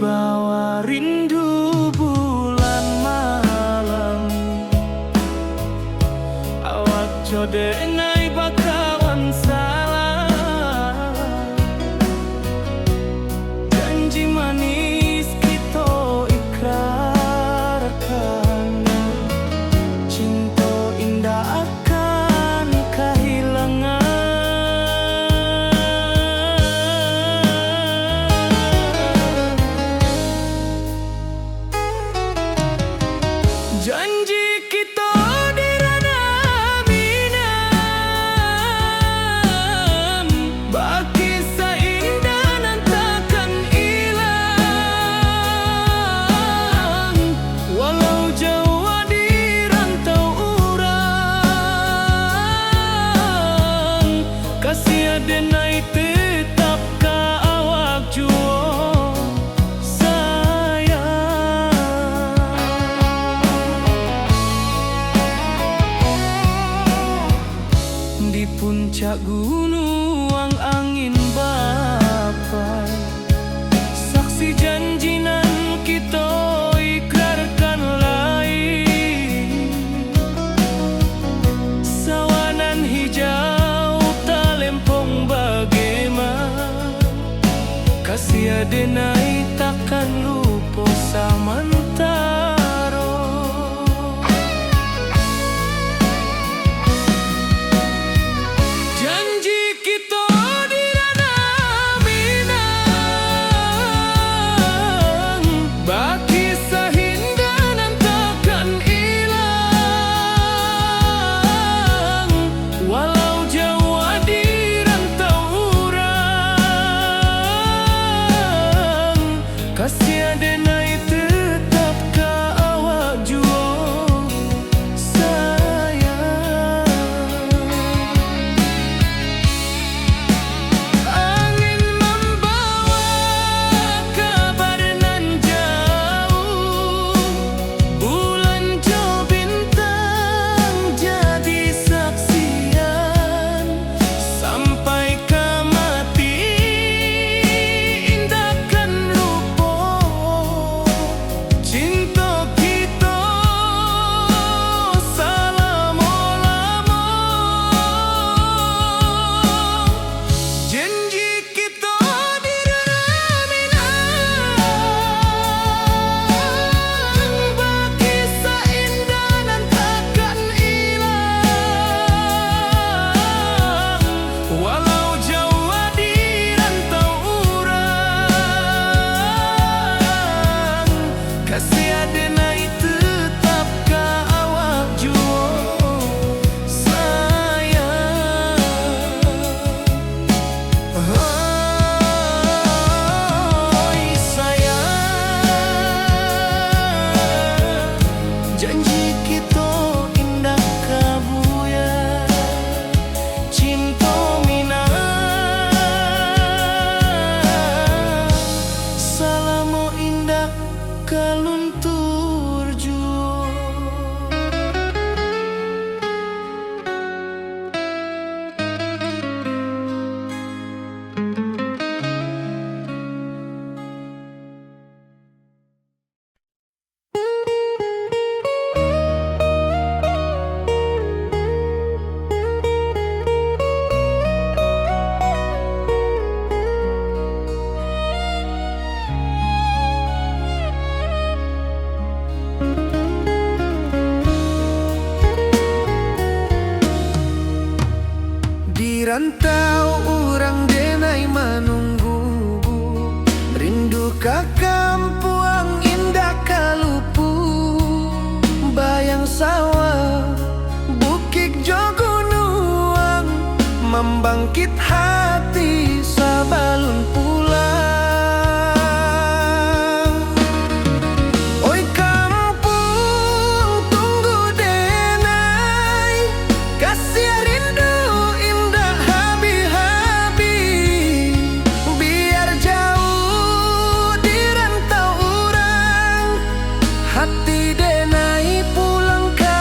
Wibawa rindu bulan malam, awak code ngai bakawan salah. Janji manis kita ikrarkan, cinta indah akan kehilangan. Janji kita di ranah minam, baki seindah nan takkan hilang. Walau jauh di rantau urang, kasih adenai tetap ka awak jua. Di puncak gunung angin bapai, saksi janji nan kita ikrarkan lain. Sawanan hijau talempong bagaimana, kasih adenai takkan lupa samantara. Janji kita di ranah minang, baki sahindah nan takkan hilang. Walau jauh di rantau urang, kasih adenai tetap ka awak jua sayang. Angin membawa kabar nan jauh, bulan jo bintang jadi saksian. Sampai ke mati indahkan lupa, cinta kita selama-lama. Janji kita di ranah minang, baki seindah nan takkan hilang. Walau jauh di rantau urang, kasih adenai tetap ka awak jua sayang. Oi sayang, janji kita indah kabuya, cinta minang, salamo indah kaluntur jua. Di rantau urang denai menunggu, rindu ka kampuang indah kalupu. Bayang sawah bukit jo gunung, membangkit hati sabalun pulang. Oi kampung tunggu denai, kasih rindu indah habi-habi. Biar jauh di rantau urang, hati denai pulang ke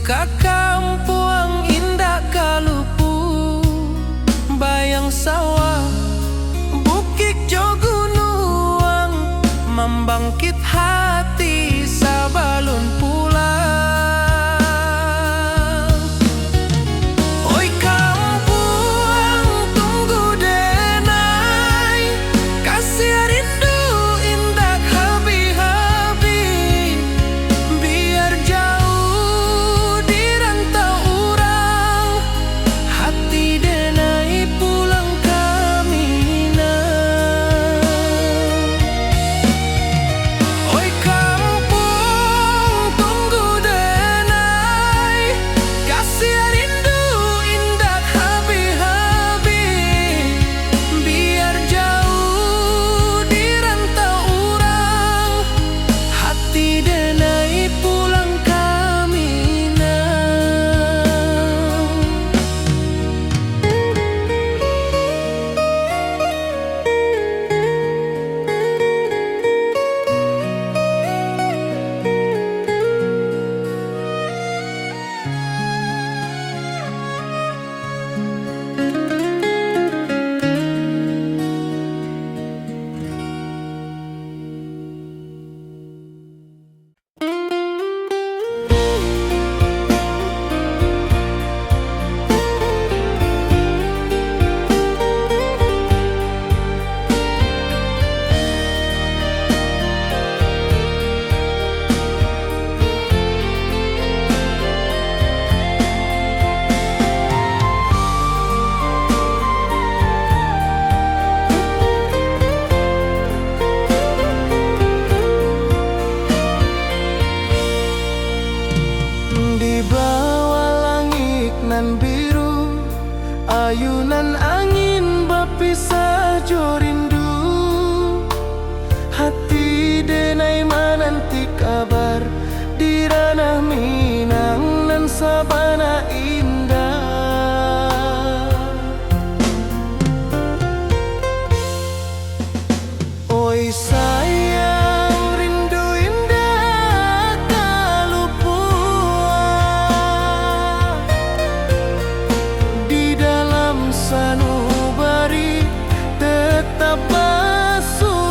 Ka kampung indah kalupu, bayang sawah, bukit jo gunung, membangkit hati sabalun pulang. Oi kampung tunggu denai, kasih rindu indah habi-habi, biar jauh di rantau urang, hati denai pulang ke Minang. Oi kampung tunggu denai, kasih rindu indah habi-habi, biar jauh di rantau urang, hati denai pulang ke Minang. Di bawah langit nan biru, ayunan angin berpisah jo rindu, hati denai menanti kabar di ranah Minang nan sabana indah. Oi sayang rindu indah kalupua, di dalam sanubari tetap bersua,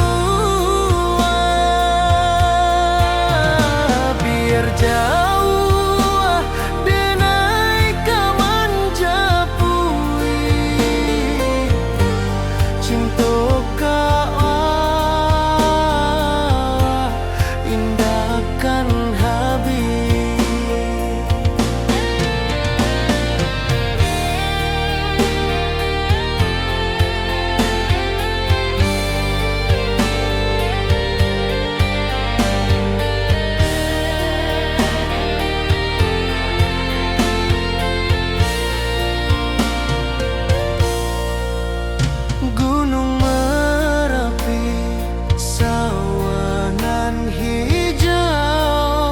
biar jauh denai kamanjapui, cinta indahkan habis. Gunung Merapi, sawah nan hijau,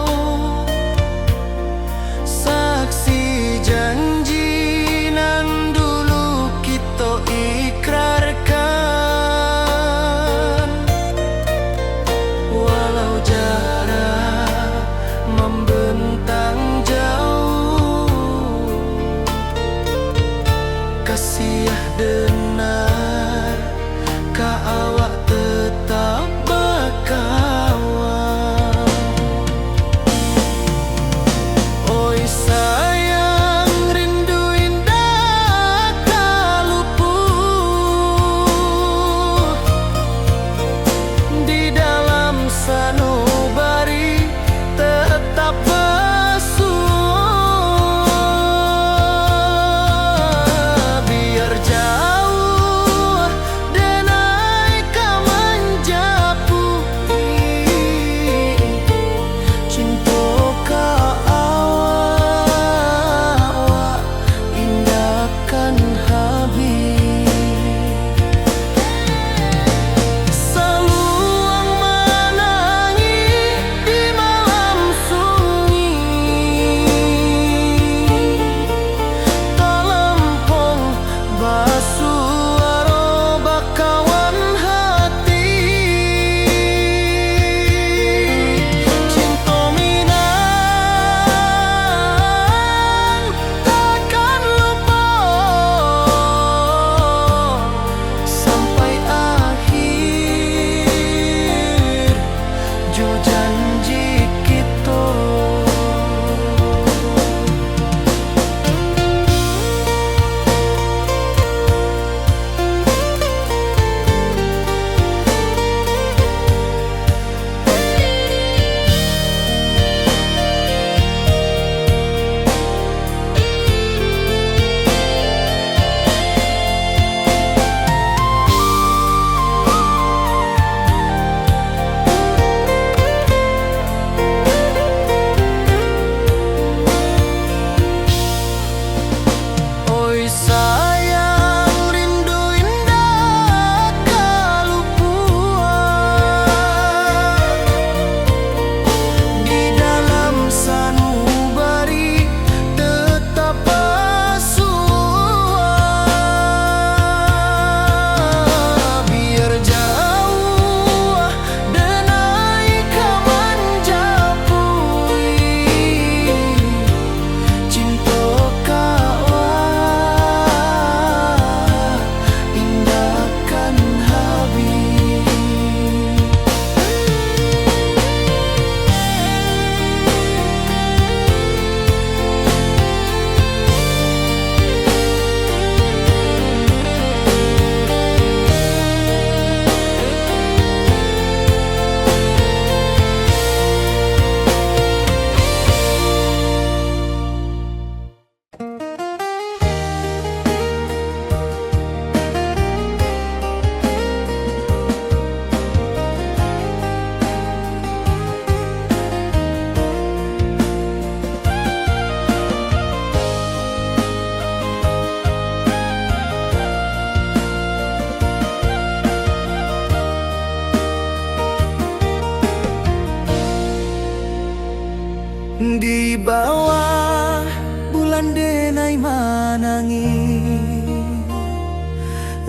Di bawah bulan denai manangi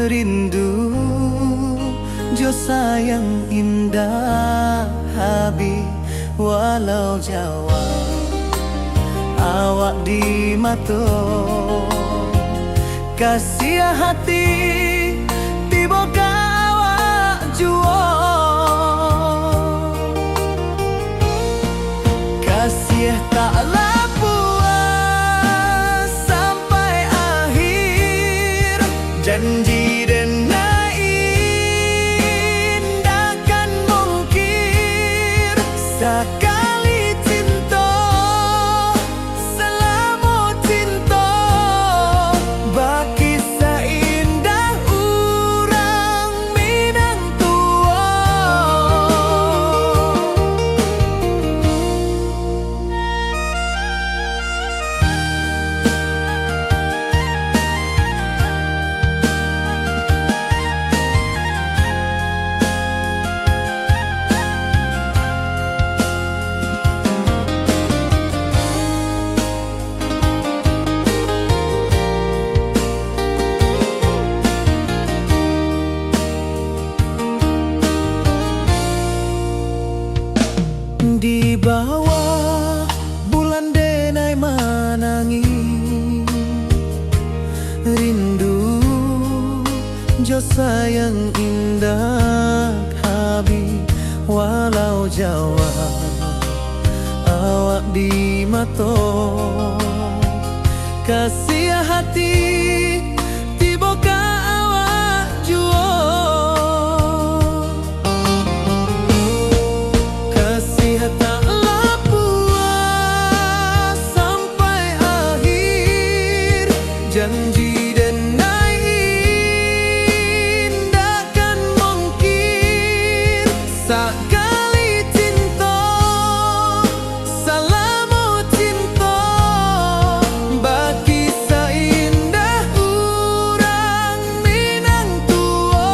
rindu jo sayang indah habi walau Jawa awak di mato kasih hati tiba awak juo kasih taklah puas sampai akhir janji dan takkan mungkir sekali cinta selama cinta baki seindah orang Minang tua. Di bawah bulan denai manangi rindu jo sayang indah habi walau Jawa awak di mato kasih hati tiba ka awak juo taklah puas sampai akhir janji dan takkan mungkir sekali cinta selama cinta baki seindah orang Minang tua.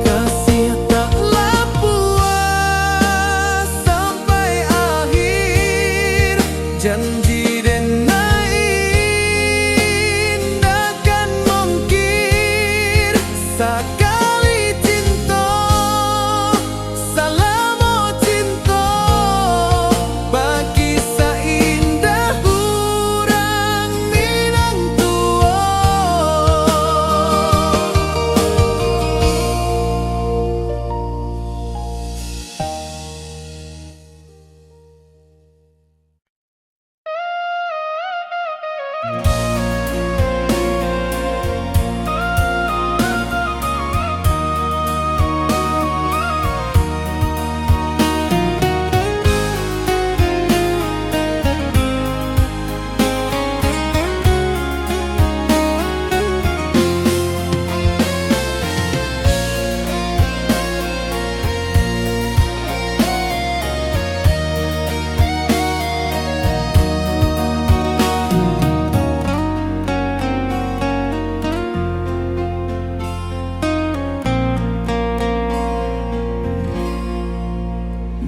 Kasih taklah puas sampai akhir janji dan takkan mungkir sekali cinta selama cinta baki seindah orang Minang tua.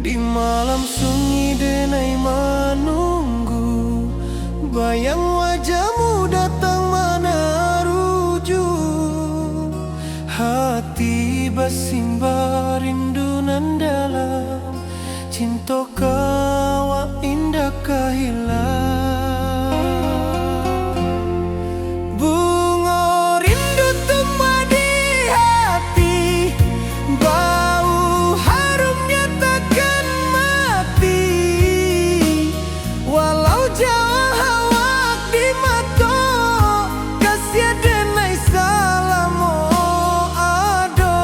Di malam sunyi denai menunggu bayang wajahmu datang meneruju hati bersimbar rindu nan dalam cinta kawa indah kehilang bunga rindu tumbuh di hati bau harumnya takkan mati walau jauh awak di mata kasih denai salamo ado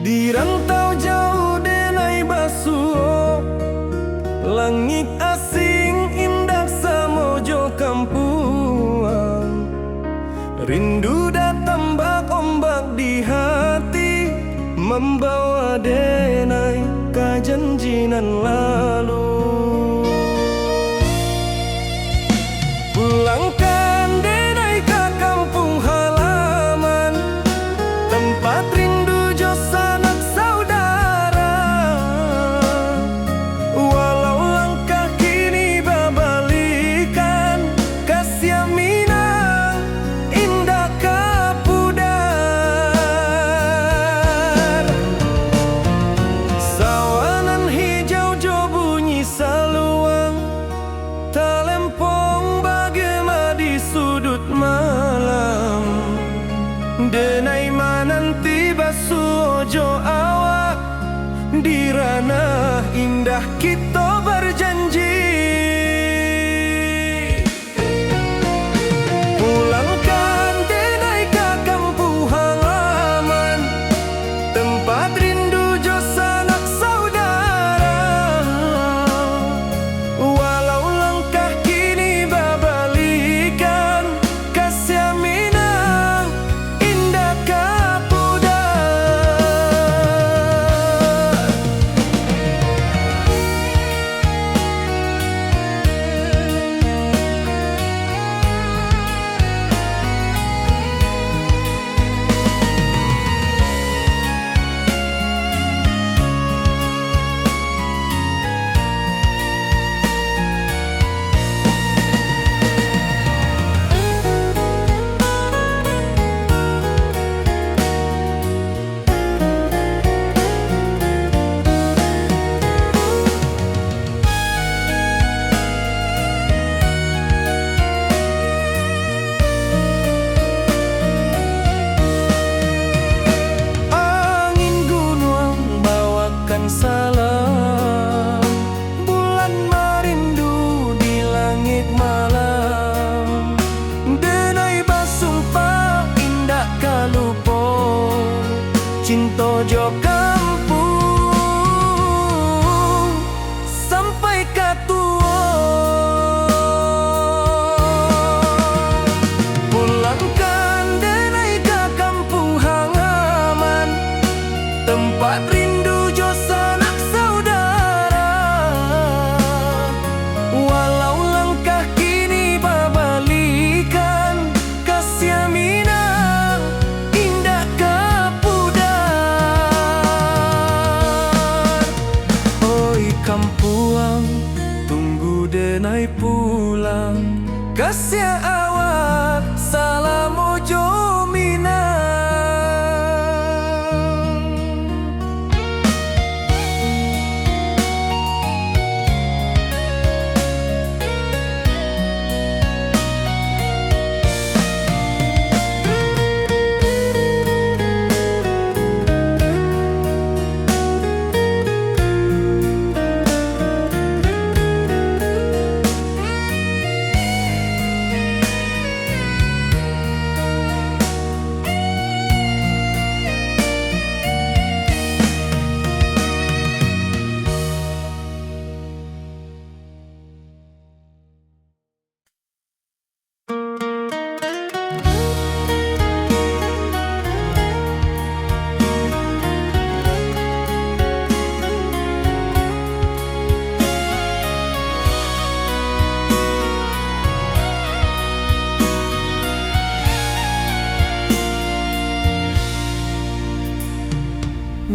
Di rantau jauh denai basuh, langit asing indah samojo kampuang. Rindu datang bak ombak di hati, membawa denai ke janjinan lalu. Pulangkan denai ke kampung halaman, tempat rindu jo sanak saudara. Walau langkah kini babalikan, kasih Minang indah kapudar. Sawanan hijau jo bunyi saluang, talempong bagema di sudut malam. Denai mananti basuh jo awak, di ranah indah kita berjanji. Pulangkan denai ke kampung halaman, tempat rindu jo sanak saudara. Walau langkah kini babalikan, kasih Minang indah kapudar. Angin gunung bawakan salam, bulan merindu di langit malam. Denai basumpah indah kalupo, cinta jo kampung sampai katua. Pulangkan denai ke kampung halaman, tempat rindu jo sanak saudara. Walau langkah kini babalikan, kasih Minang indah kapudar. Oi kampuang, tunggu denai pulang, kasih awak salam ojo Minang.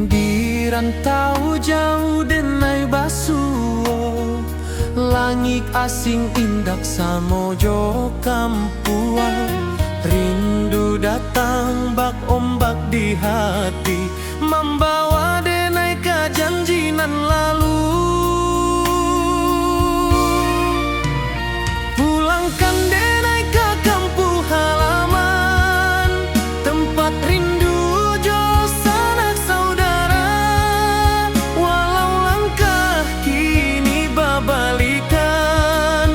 Di rantau jauh denai basuh, langit asing indak samojo kampuang. Rindu datang bak ombak di hati, membawa denai ke janjinan lalu. Pulangkan denai ke kampung halaman, tempat rindu jo sanak saudara. Walau langkah kini babalikan,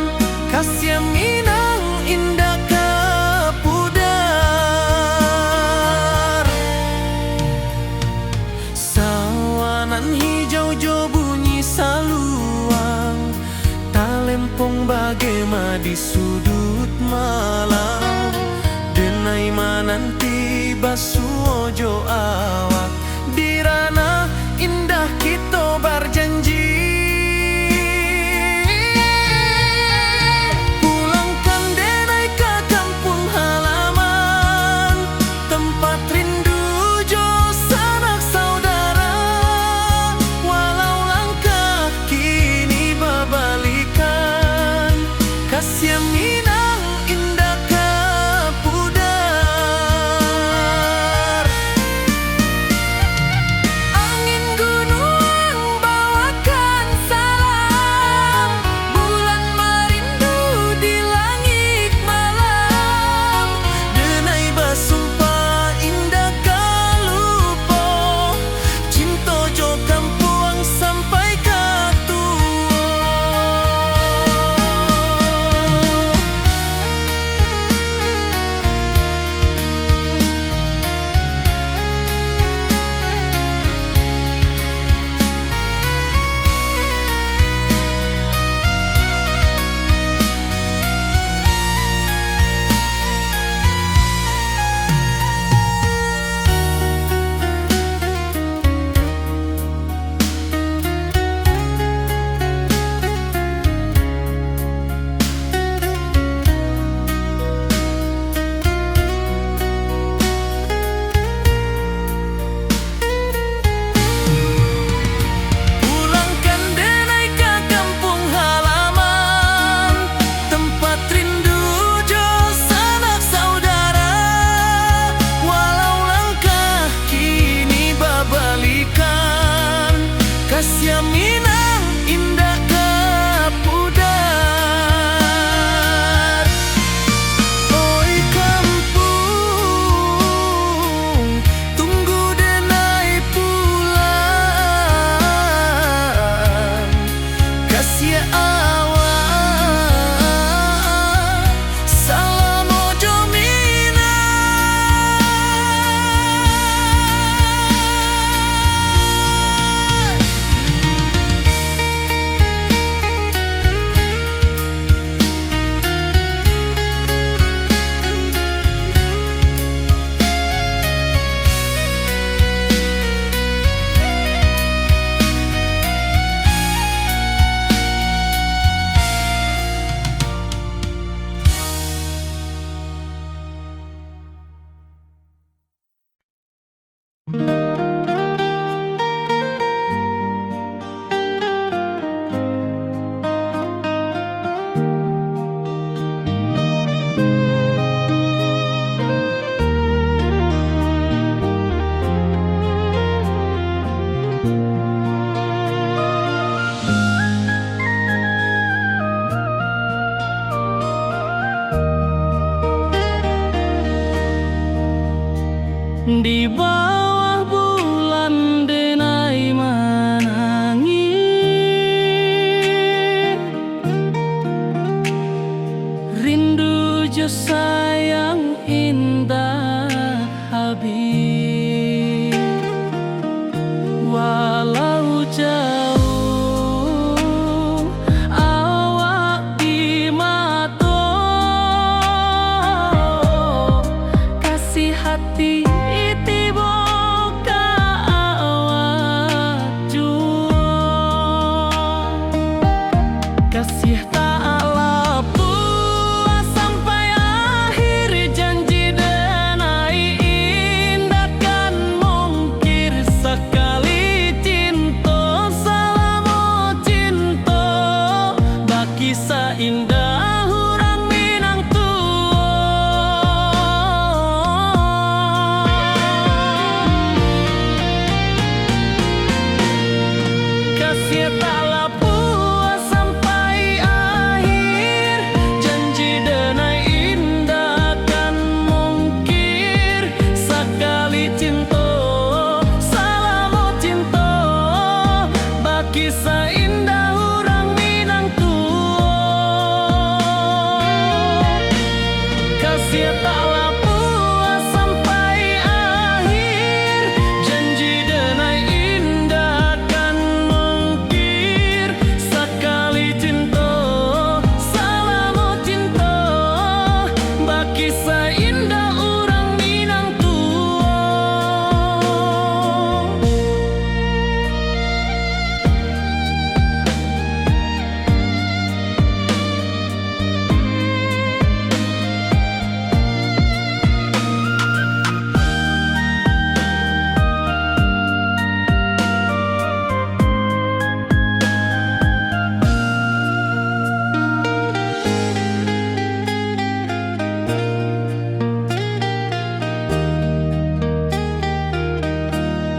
kasih Minang indah kapudar. gema di sudut malam, denai mananti basuojo awak di ranah indah kita berjanji. Pulangkan denai ke kampung halaman, tempat rindu jo sanak saudara. Walau langkah kini babalikan, kasih Minang indah kapudar.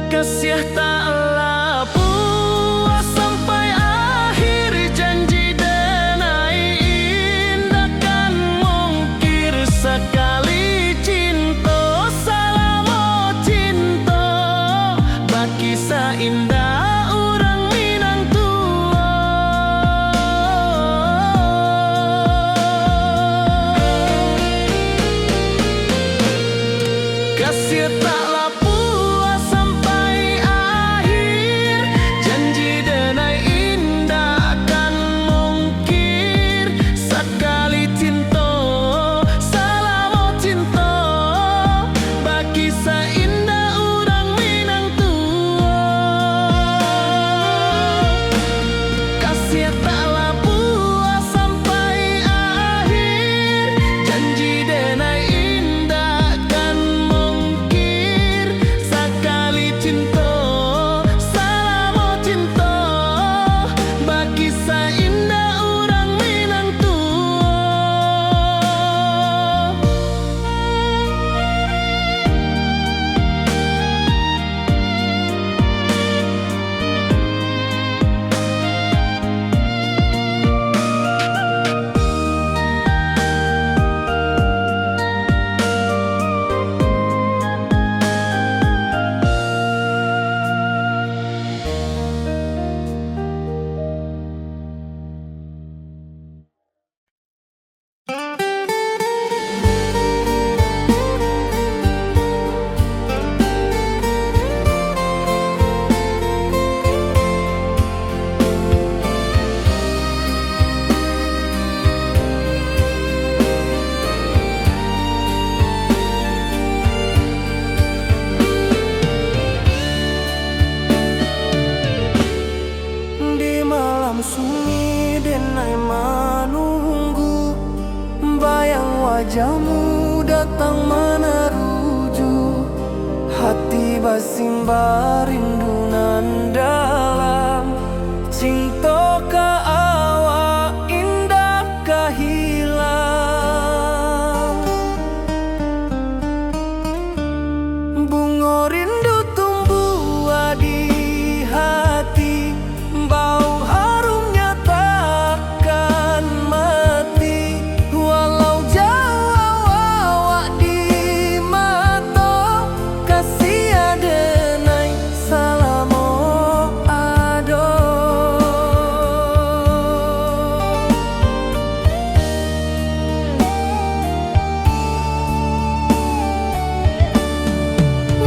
Kasih taklah puas sampai akhir, janji denai indah kan mungkir. Sekali cinta salamo cinta, baki indah orang Minang tua. Kasih taklah puas sampai akhir, janji denai indah kan mungkir. Sekali cinta salamo cinta, baki indah orang Minang tua. Kasih taklah puas sampai akhir, janji denai indah kan mungkir. Sekali cinta salamo cinta, baki indah orang Minang tua. Di malam sunyi denai menunggu, bayang wajahmu datang meneruju. Hati basimba rindu nan dalam, cinta ka awak indah ka hilang. Bunga rindu tumbuh di hati, bau harumnya takkan mati. Walau jauh awak di mata, kasih adenai salamo ado.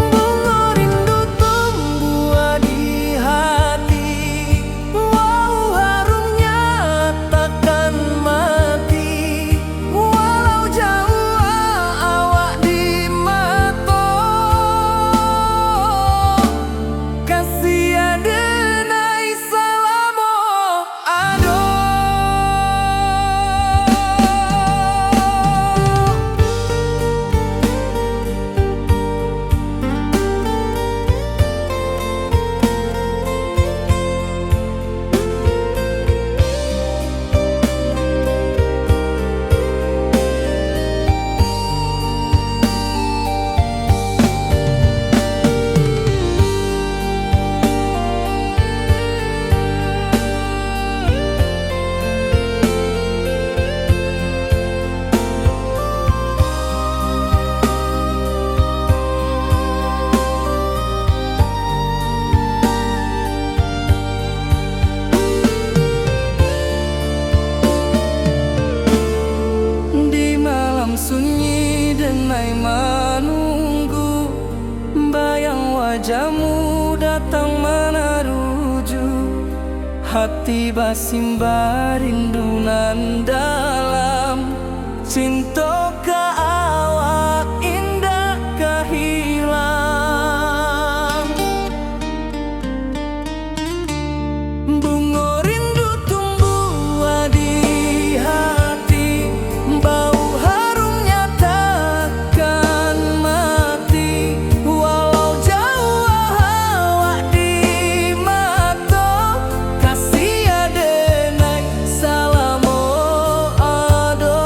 Bunga rindu tumbuh di hati, wow harumnya takkan mati. Walau jauh awak di mata, kasih adenai salamo ado. Di malam sunyi denai menunggu, bayang wajahmu datang meneruju. Hati basimba rindu nan dalam, cinta ka awak indah ka hilang. Bunga rindu tumbuh di hati, bau harumnya takkan mati. Walau jauh awak di mata, kasih adenai salamo ado.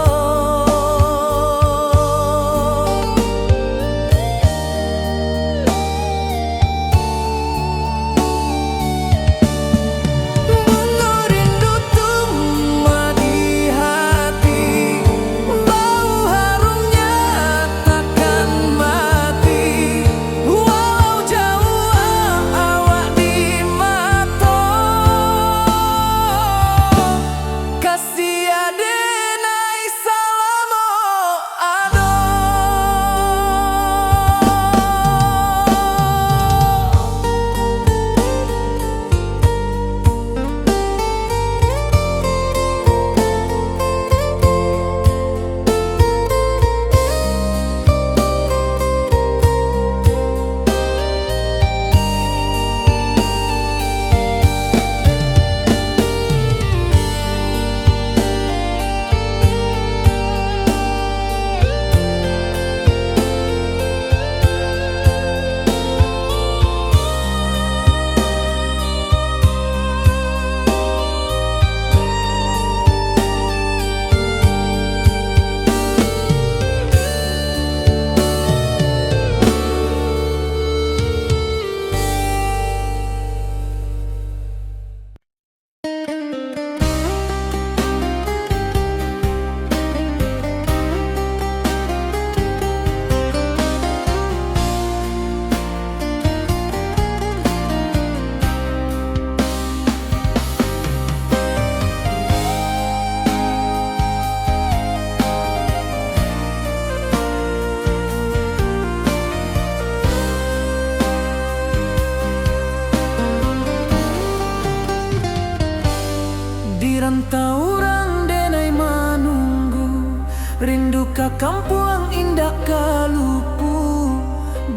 taurang denai manunggu, rindu ka kampung indah kalupu,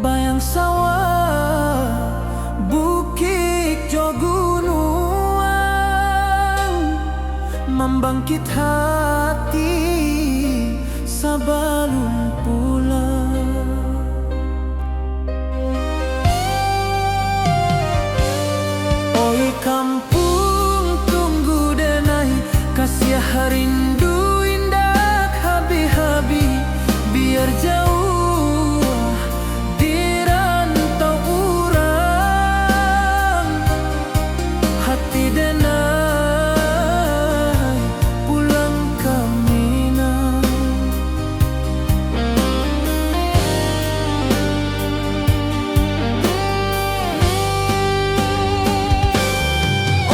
bayang sawah bukit jo gunung, membangkit hati sebelum pulang. Oi kampung tunggu denai, kasih rindu indah habi-habi, biar jauh di rantau urang, hati denai pulang ke Minang.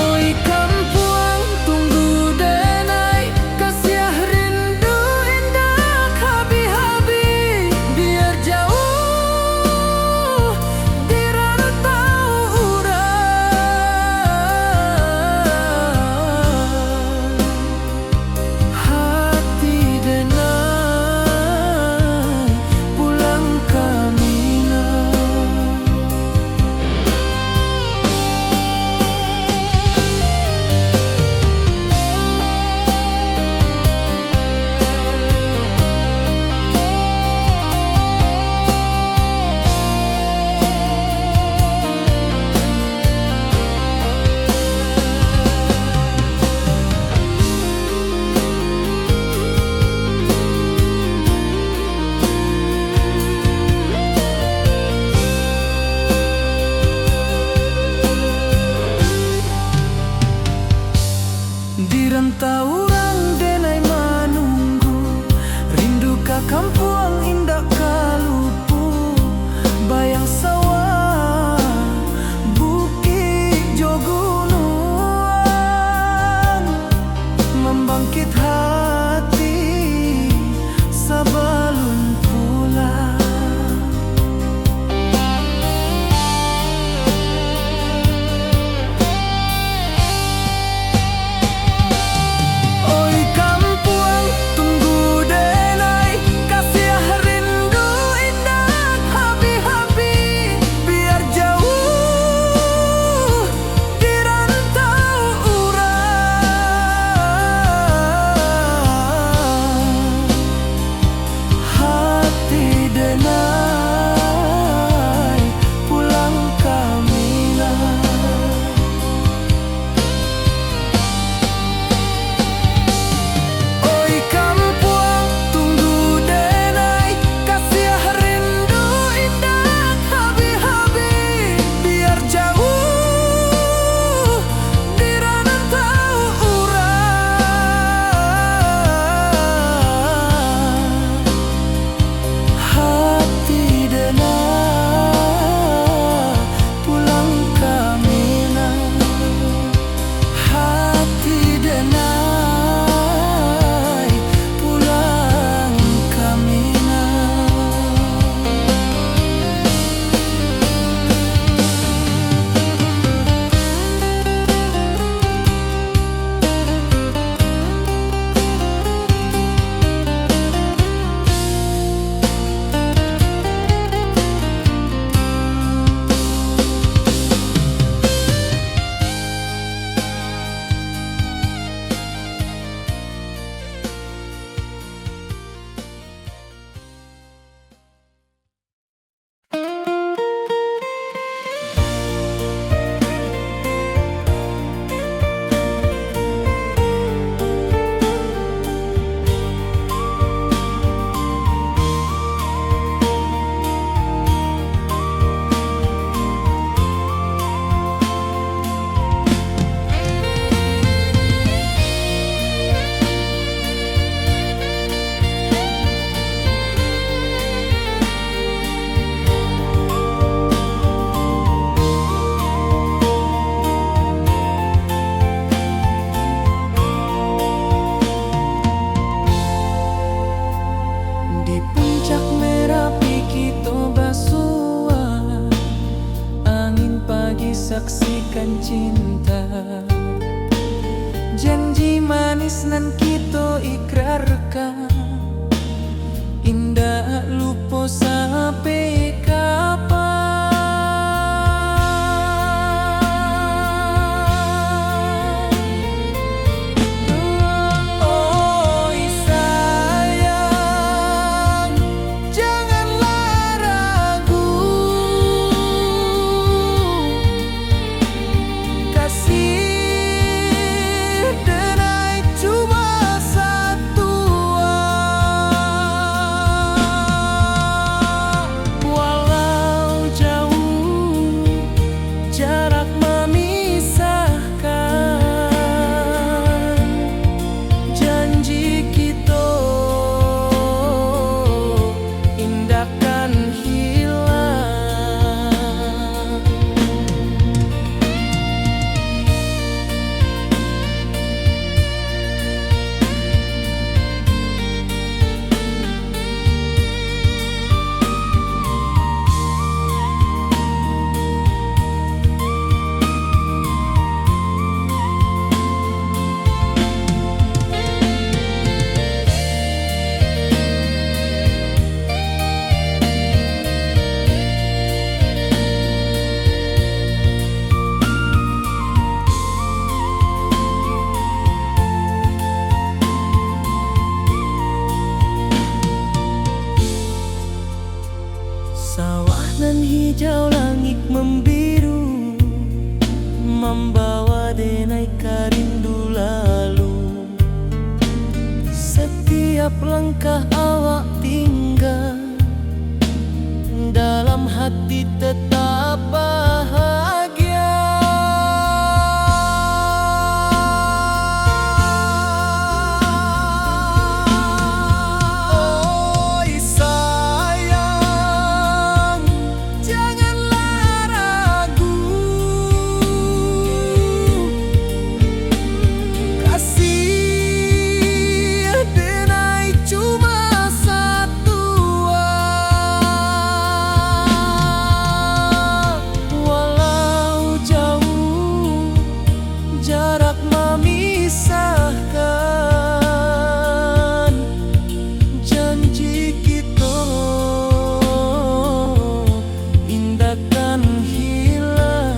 Oi kampung tunggu denai, kasih rindu indah habi-habi, biar jauh di rantau urang, hati denai pulang ke Minang. Di rantau urang denai manunggu, rindu ka kampung indah kalupu, bayang sawah bukit jo gunung, membangkit hati sebelum pulang. Oi kampung tunggu denai, kasih rindu indah habi-habi, biar jauh di rantau urang, hati denai pulang ke Minang. Oi kampung tunggu denai, kasih rindu indah habi-habi, biar jauh di rantau urang, hati denai pulang ke Minang, hati denai pulang ke Minang. Di puncak Merapi kita basua, angin pagi saksikan cinta, janji manis nan kita ikrarkan, indah lupa sampai kapan. Oi sayang, janganlah ragu, kasih denai cuma satu. Walau jauh jarak memisahkan, janji kita indahkan hilang. Sawah nan hijau, langit membiru, membawa denai karindu lalu. Setiap langkah awak tinggal, dalam hati tetap bahagia. Oi sayang, janganlah ragu, kasih denai cuma satu. Walau jauh jarak memisahkan, janji kita indahkan hilang.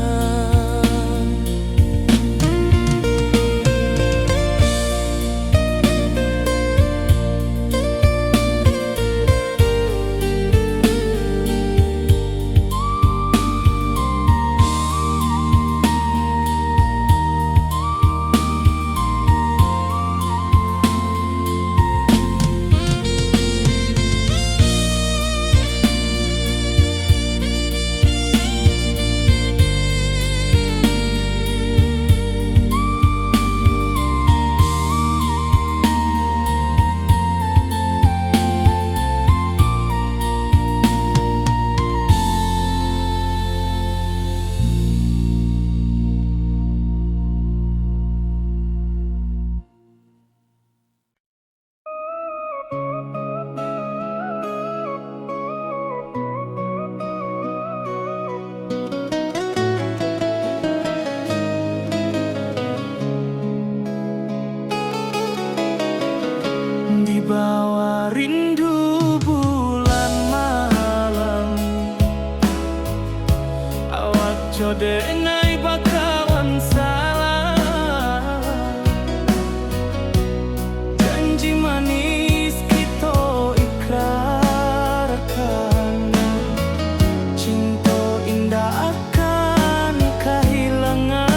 Di bawah rindu bulan malam, awak jodenai bakawan salah. Janji manis kita ikrarkan, cinta indah akan kehilangan.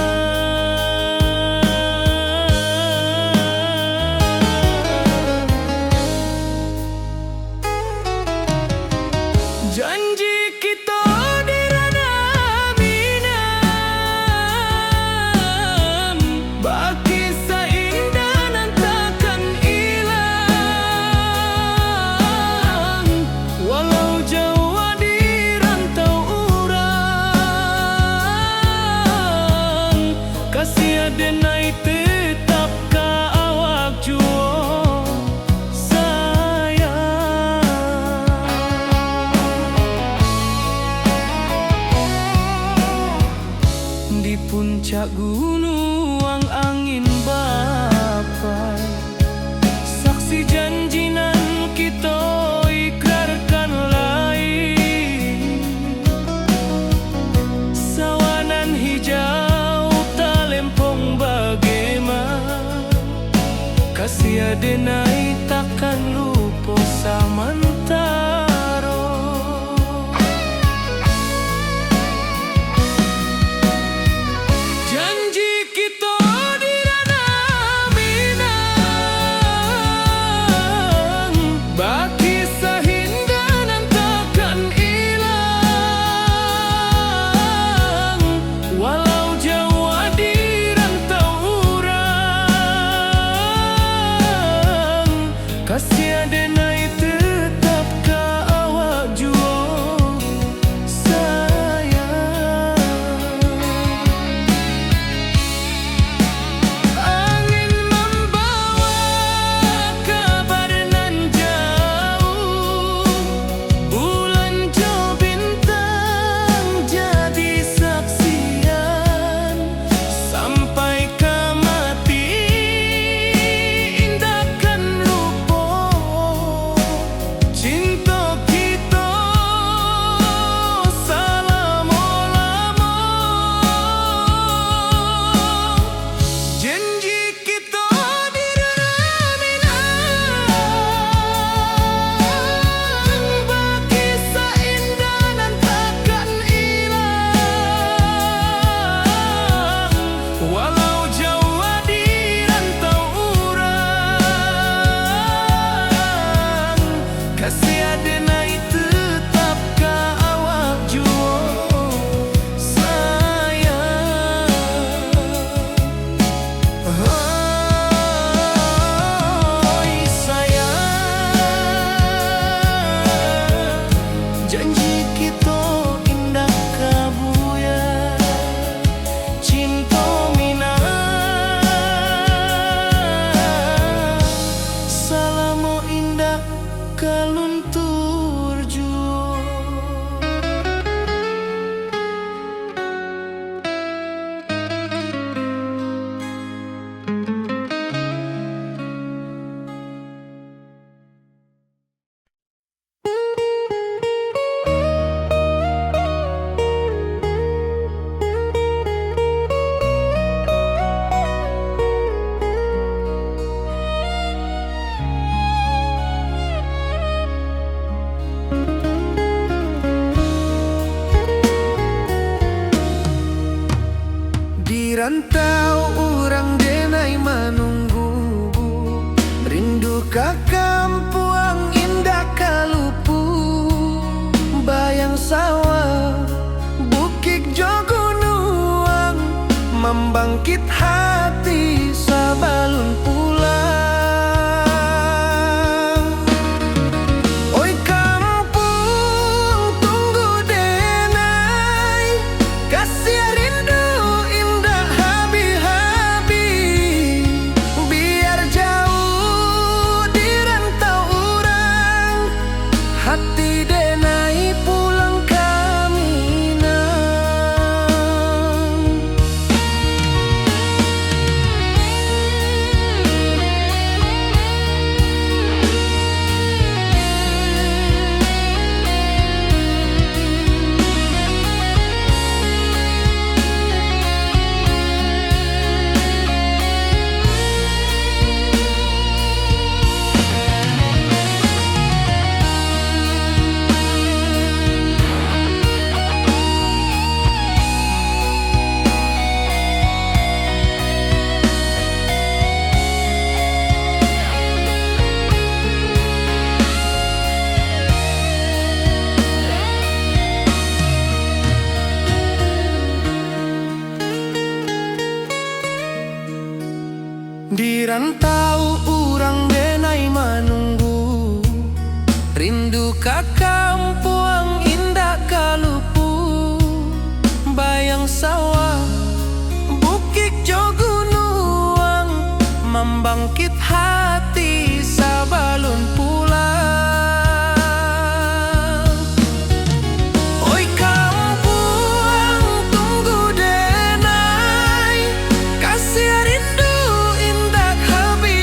Janji kita di ranah minam, baki seindah nan takkan hilang. Walau jauh di rantau urang, kasih denai tetap ka awak jua. Di puncak gunung angin bapa, kasih denai takkan lupa samantaro. Janji kita di ranah Minang, baki sahindanan takkan hilang. Walau jauh di rantau urang, kasih denai tetap ka awak jua sayang. Angin membawa kabar nan jauh, bulan jo bintang jadi saksian. Sampai ke mati indahkan lupa cinta kita selama-lama. Janji kita di ranah Minang, baki saindahan takkan hilang. Walau jauh di rantau urang, kasih denai tetap ka awak jua sayang. Oi sayang, janji kita indah kabuya, cinta Minang selama indah kaluntur jua. Di rantau urang denai menunggu, rindu ka kampuang indah kalupu. Bayang sawah, bukit jo gunung, membangkit hati sabalun pulang. Oi kampung tunggu denai, kasih rindu indah habi-habi. Biar jauh di rantau urang, hati denai pulang ke Minang. Di rantau urang denai menunggu, rindu ka kampuang indah kalupu. Bayang sawah, bukit jo gunung, membangkit hati sabalun pulang. Oi kampuang tunggu denai, kasih rindu indah habi.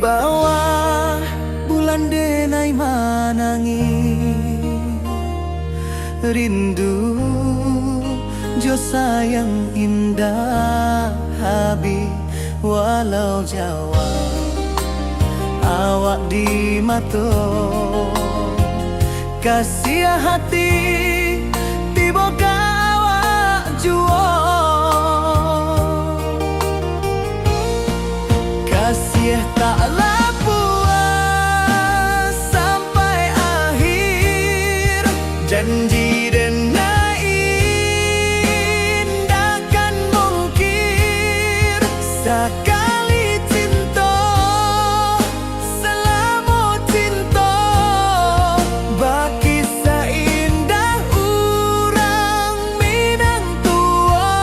bawah bulan denai manangi, rindu jo sayang indah habis walau Jawa awak di mato kasih hati tiba awak juo kasih taklah puas sampai akhir janji denai indahkan mungkir sekali cinta selama cinta baki seindah urang Minang tua.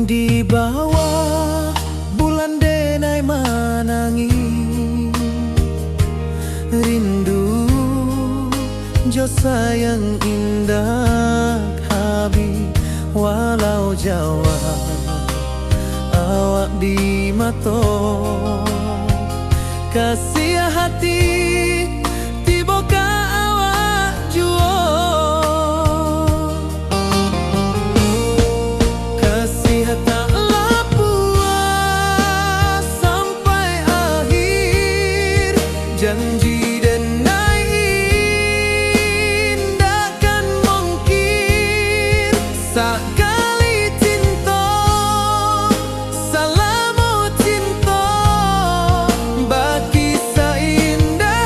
Di bawah bulan denai manangi, rindu jo sayang indah habis walau Jawa awak di mato kasih hati tiba ka awak juo taklah puas sampai akhir janji denai indahkan mungkir sekali cinta selama cinta baki seindah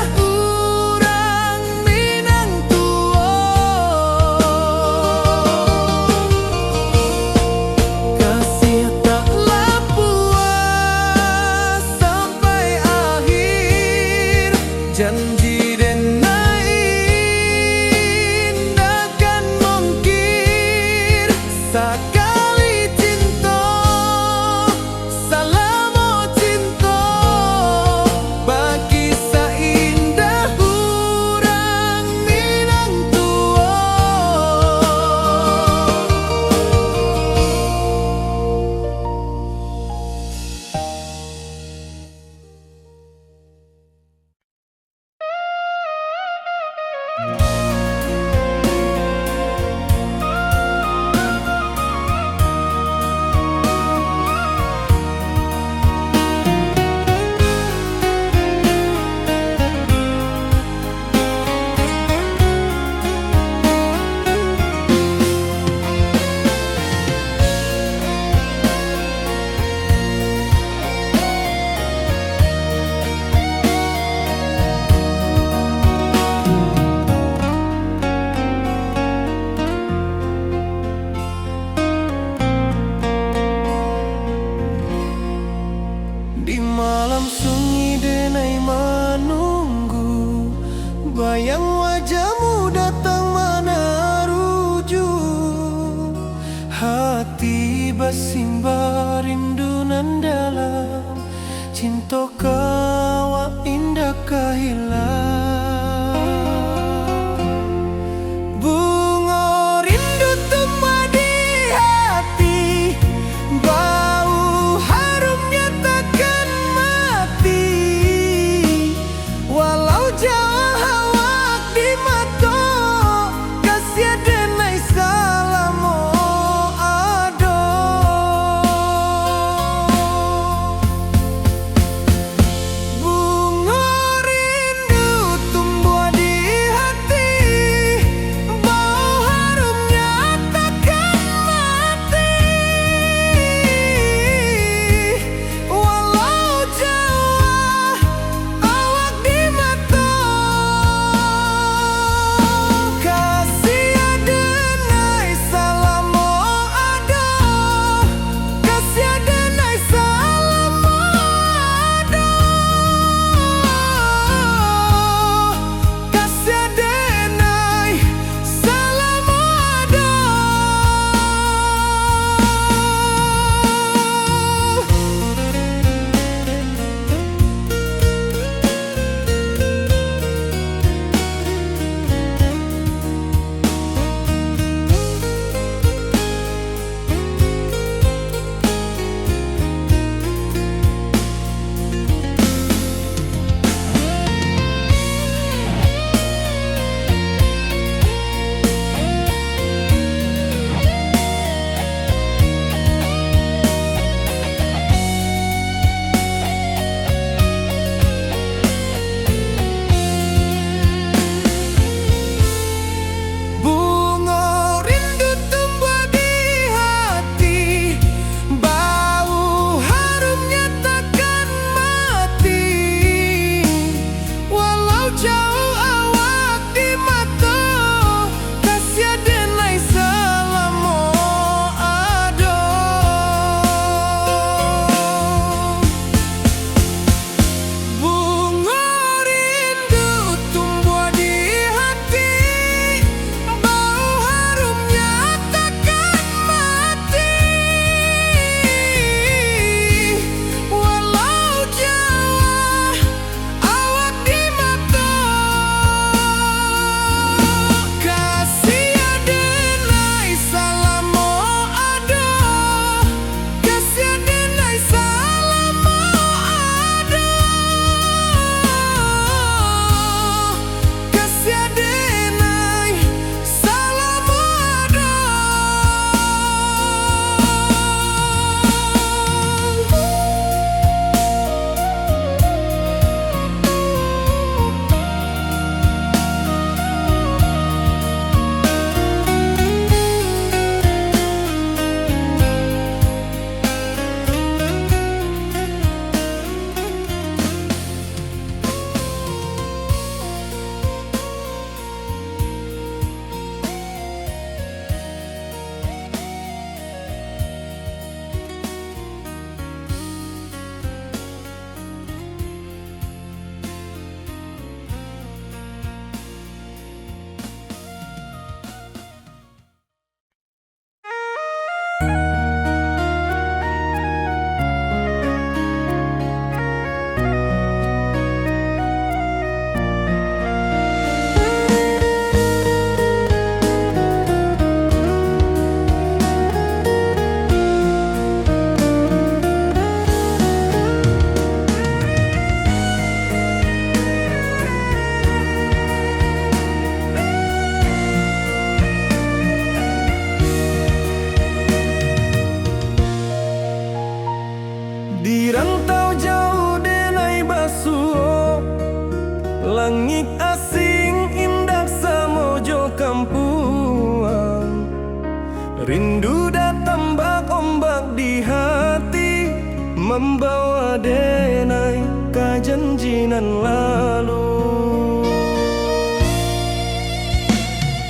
membawa denai ke janjinan lalu.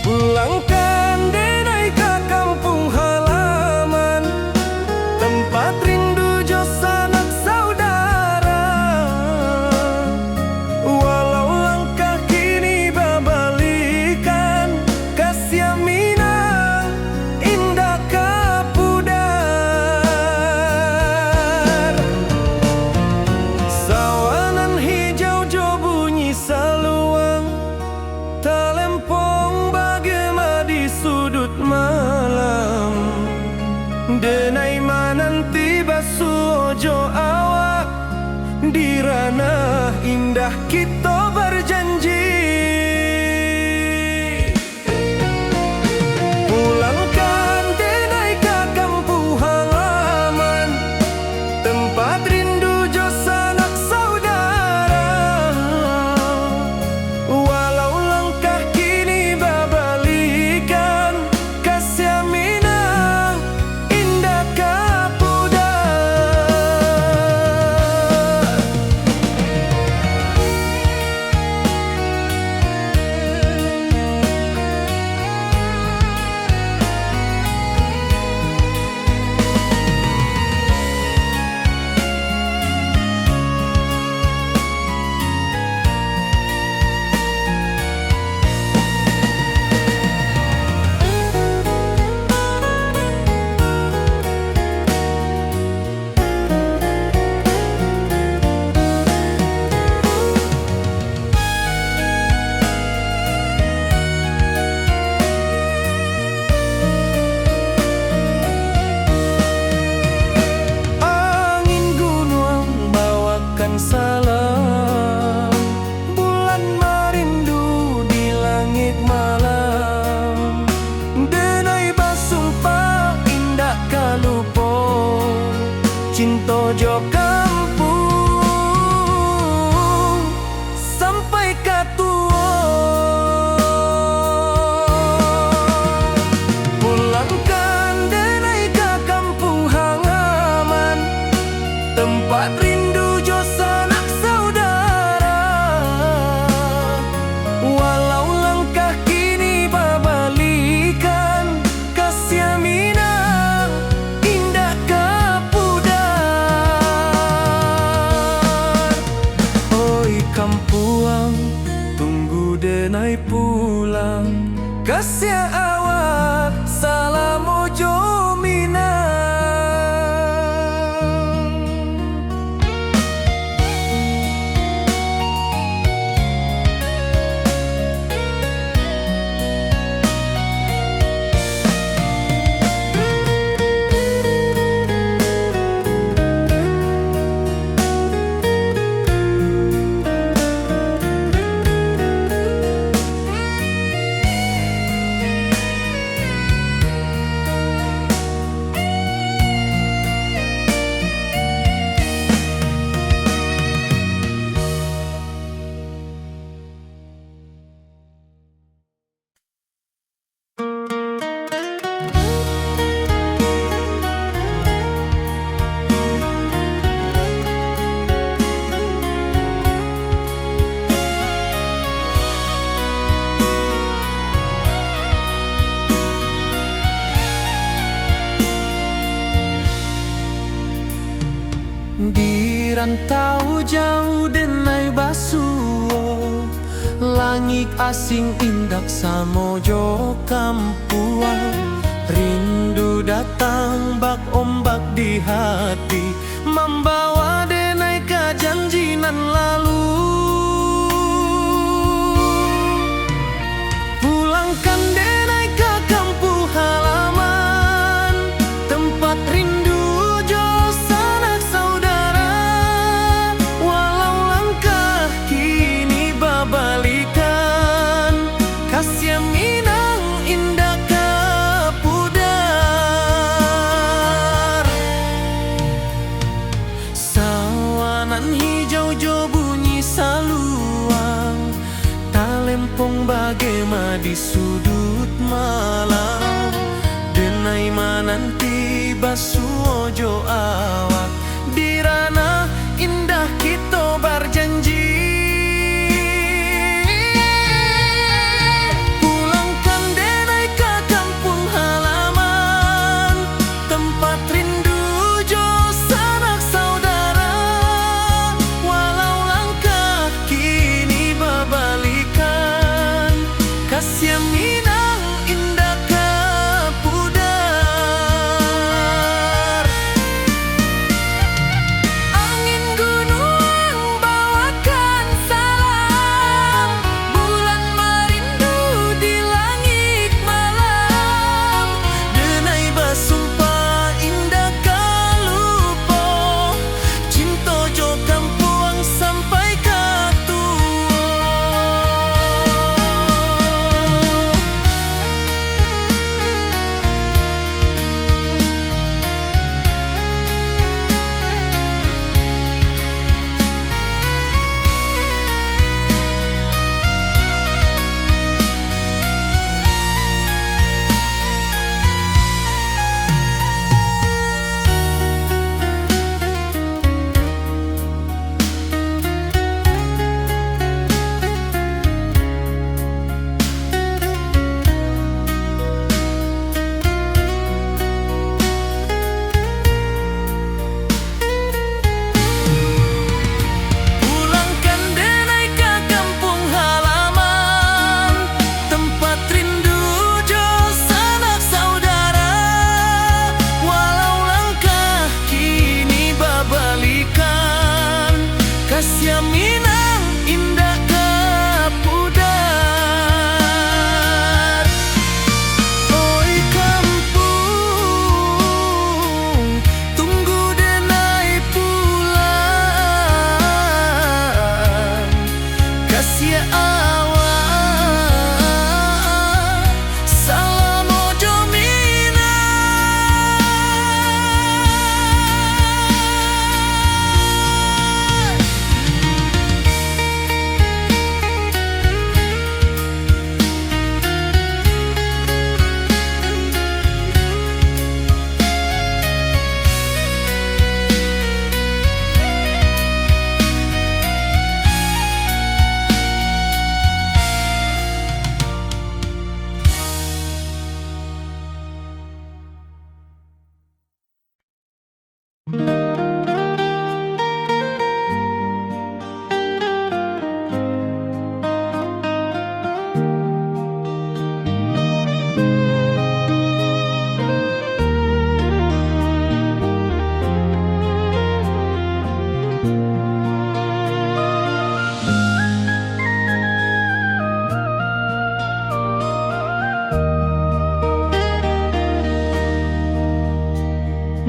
Pulangkan denai ke kampung halaman, tempat rindu jo sanak saudara. Walau langkah kini babalikan, kasih Minang indah kapudar. Sawanan hijau jo bunyi saluang, talempong bagema di sudut malam. Denai mananti basuh ojo awak, di ranah indah kita berjanji. Pulangkan denai ke kampung halaman, tempat rindu jo sanak saudara. Walau langkah kini babalikan, kasih Minang indah kapudar. Angin gunung bawakan salam, bulan merindu di langit malam. Denai basumpah indah kalupo, cinta jo kampung sampai katua. Pulangkan denai ke kampung halaman, tempat rindu jo sanak saudara. Walau langkah kini babalikan, kasih Minang indah kapudar. Oi kampuang, tunggu denai pulang, kasih awak salam ojo Minang. Di rantau jauh denai basuh, langit asing indak samojo kampuang. Rindu datang bak ombak di hati, membawa denai ke janjinan lalu. Pulangkan denai ke kampung halaman, tempat rindu jo sanak saudara. Walau langkah kini babalikan, kasih Minang indah kapudar. Sawanan hijau jo bunyi saluang, talempong bagema di sudut malam. Denai mananti basuh ojo awak, di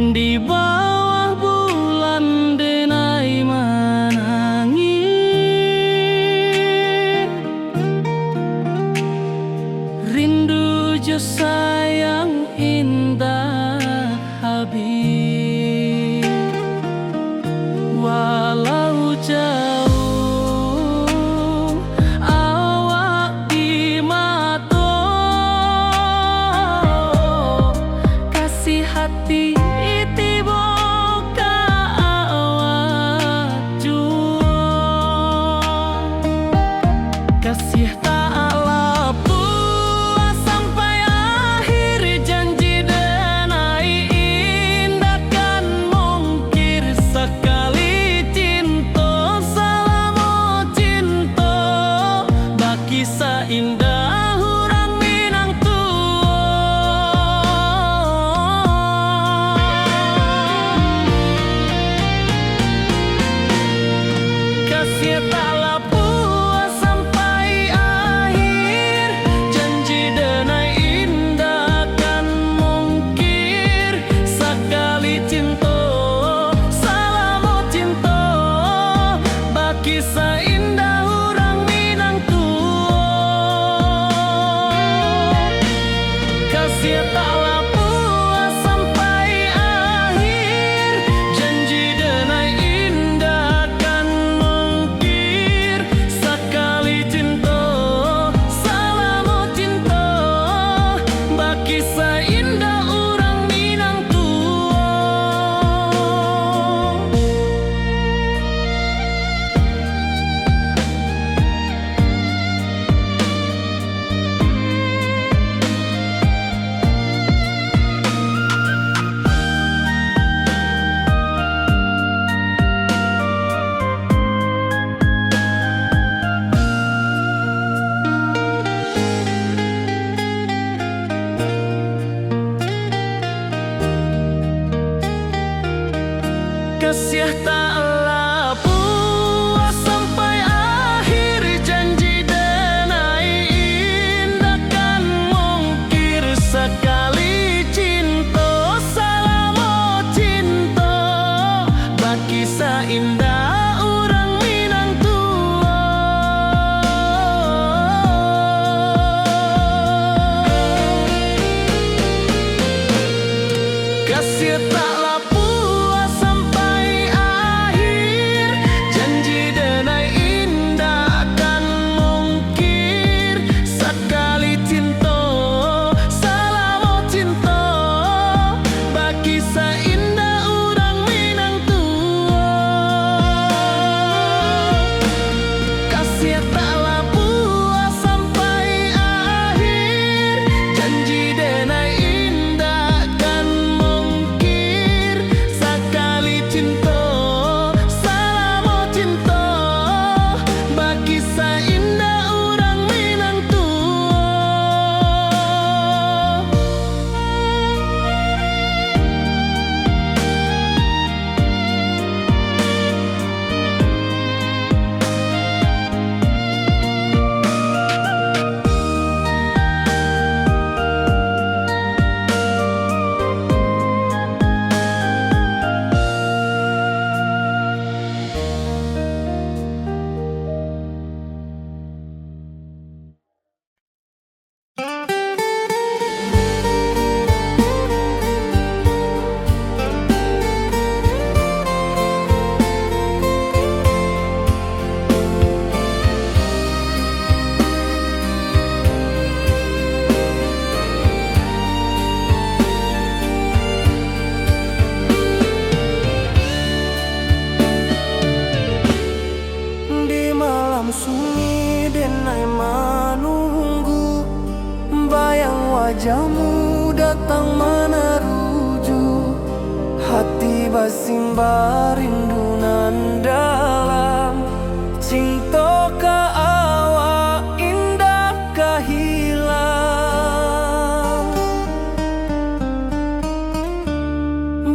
Di bawah bulan denai menangi, rindu jo sayang indah habis. Walau jauh awak di mata, kasih hati tiba ka awak jua. Kasih tak lepas sampai akhir, janji denai indah kan mungkir sekali cinta. Selama cinta baki seindah orang Minang kasih taklah puas sampai akhir, janji denai indah kan mungkir sekali cinta. Selama cinta baki seindah orang Minang kasih taklah puas sampai akhir, janji denai indah kan mungkir sekali cinta. Selama cinta baki seindah orang Minang kasih taklah puas sampai akhir, janji denai indah kan mungkir sekali cinta. Selama cinta baki seindah orang Minang kasih taklah puas sampai akhir, janji denai indah kan mungkir sekali cinta. Selama cinta baki seindah orang Minang kasih taklah puas sampai akhir, janji denai indah kan mungkir sekali cinta. Selama cinta baki seindah orang Minang di malam sunyi denai menunggu, bayang wajahmu datang meneruju. Hati basimba rindu nan dalam, cinta ka awak indah ka hilang.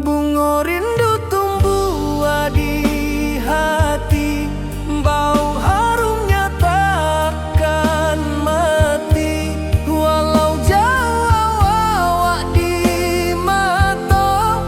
Bunga rindu tumbuh di hati, bau harumnya takkan mati. Walau jauh awak di mata,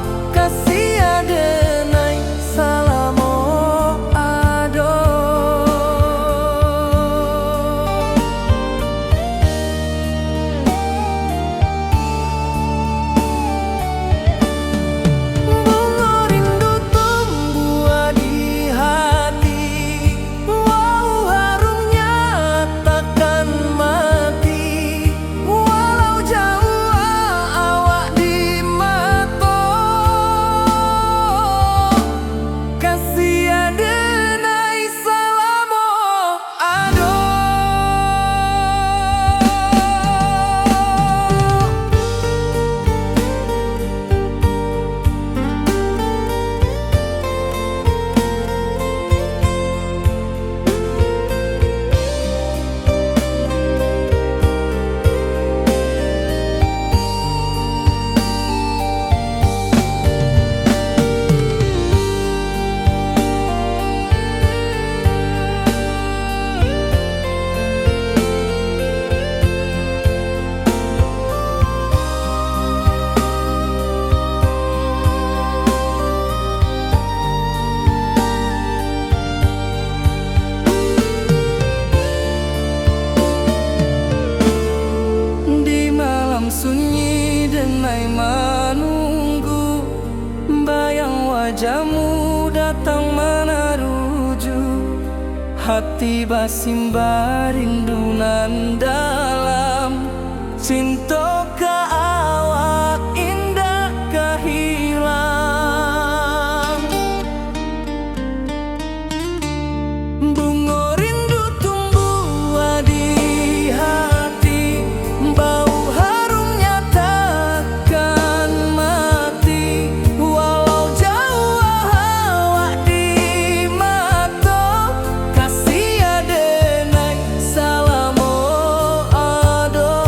denai menunggu, bayang wajahmu datang meneruju. Hati basimba rindunan dalam cinta ke awak indah kehilang. Bunga rindu tumbuh di hati, bau harumnya takkan mati. Walau jauh awak di mata, kasih adenai salamo ado.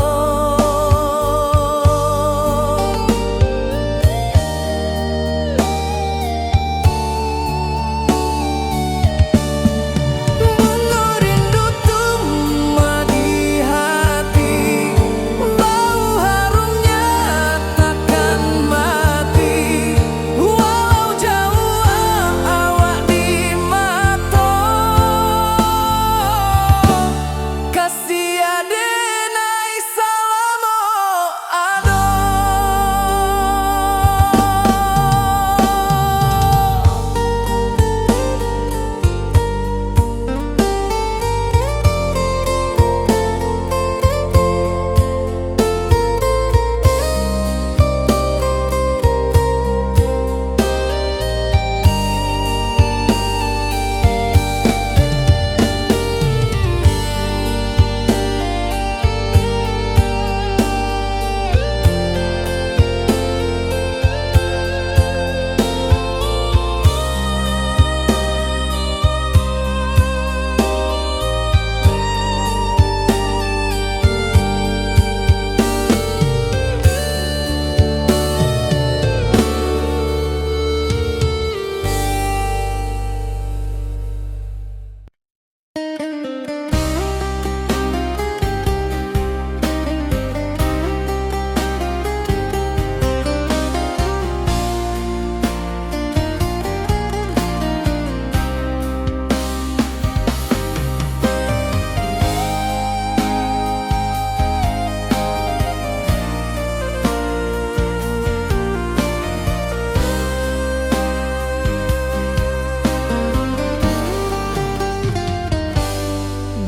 Bunga rindu tumbuh di hati, bau harumnya takkan mati. Walau jauh awak di mata, kasih adenai salamo ado.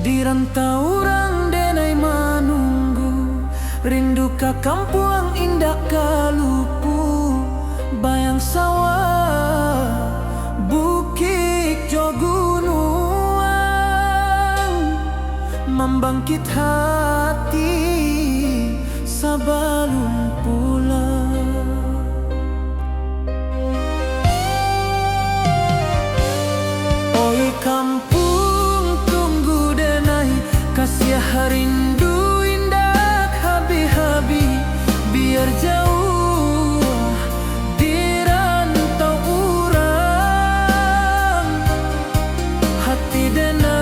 Di rantau orang denai menunggu, rindu ka kampung indah kalupu. Bayang sawah, bukit jo gunungan, membangkit hati sebelum pulang. Oi kampung tunggu denai, kasih rindu indah habi-habi. Biar jauh di rantau urang, hati denai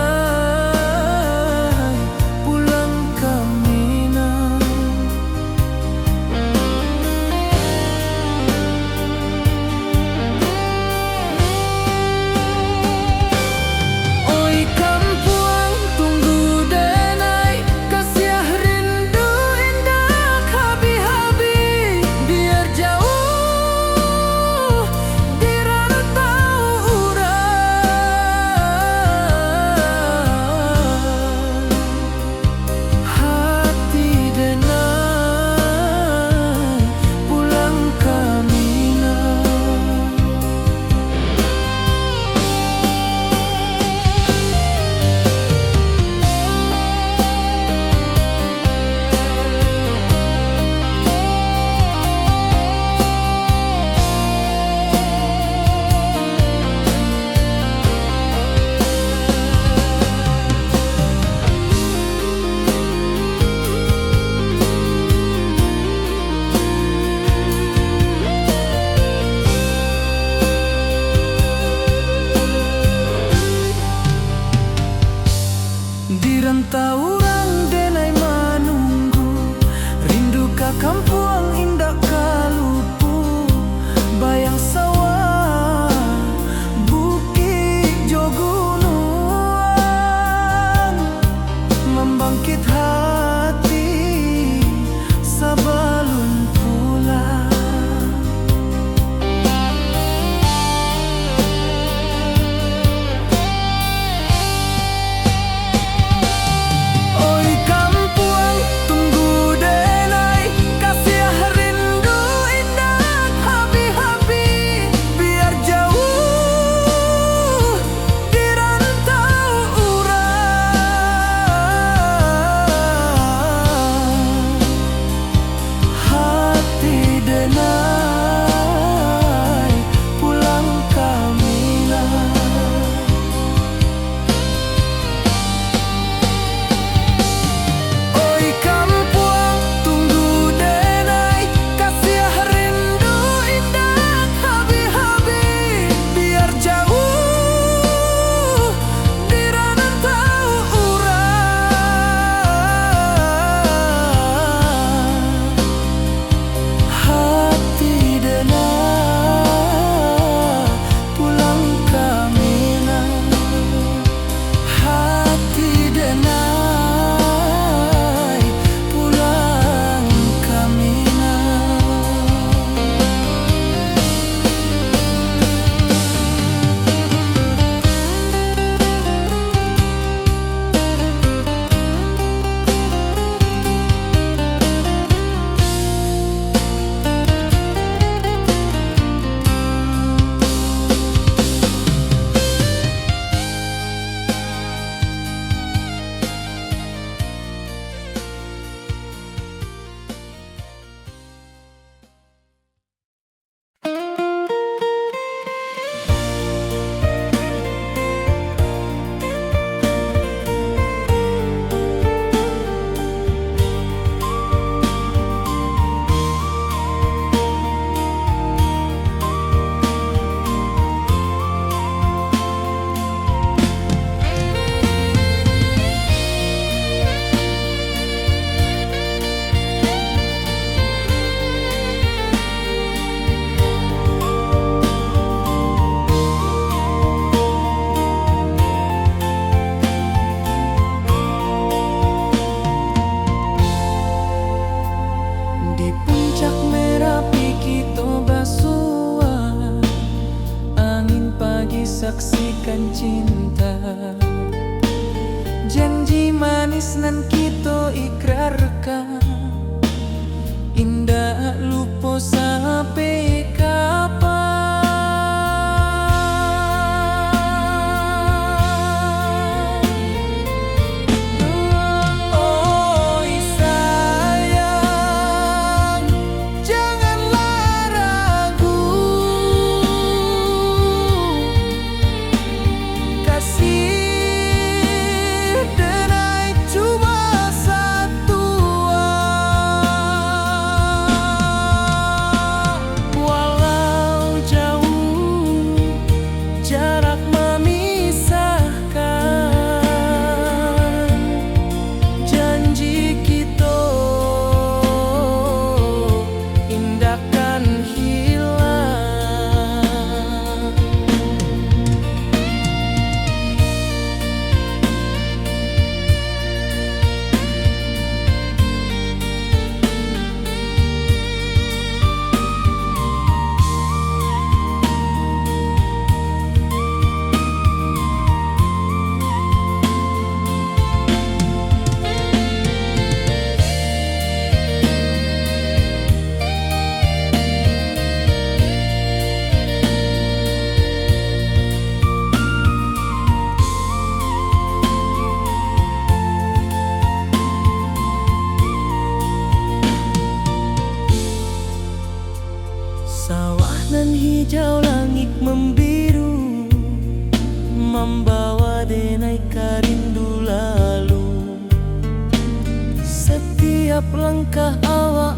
pulang ke Minang. Oi kampung tunggu denai, kasih rindu indah habi-habi. Biar jauh di rantau urang, hati denai pulang ke Minang. Di rantau orang denai menunggu, rindu ka kampung indah kalupu. Bayang sawah, bukit jo gunungan, membangkit hati sebelum pulang. menyatakan cinta. Janji manis nan kita ikrarkan, indah lupa sampai kapan. Oi sayang, janganlah ragu, kasih denai cuma satu. Walau jauh jarak memisahkan, janji kita indahkan hilang. Sawah nan hijau, langit membiru, membawa denai rindu lalu. Setiap langkah awal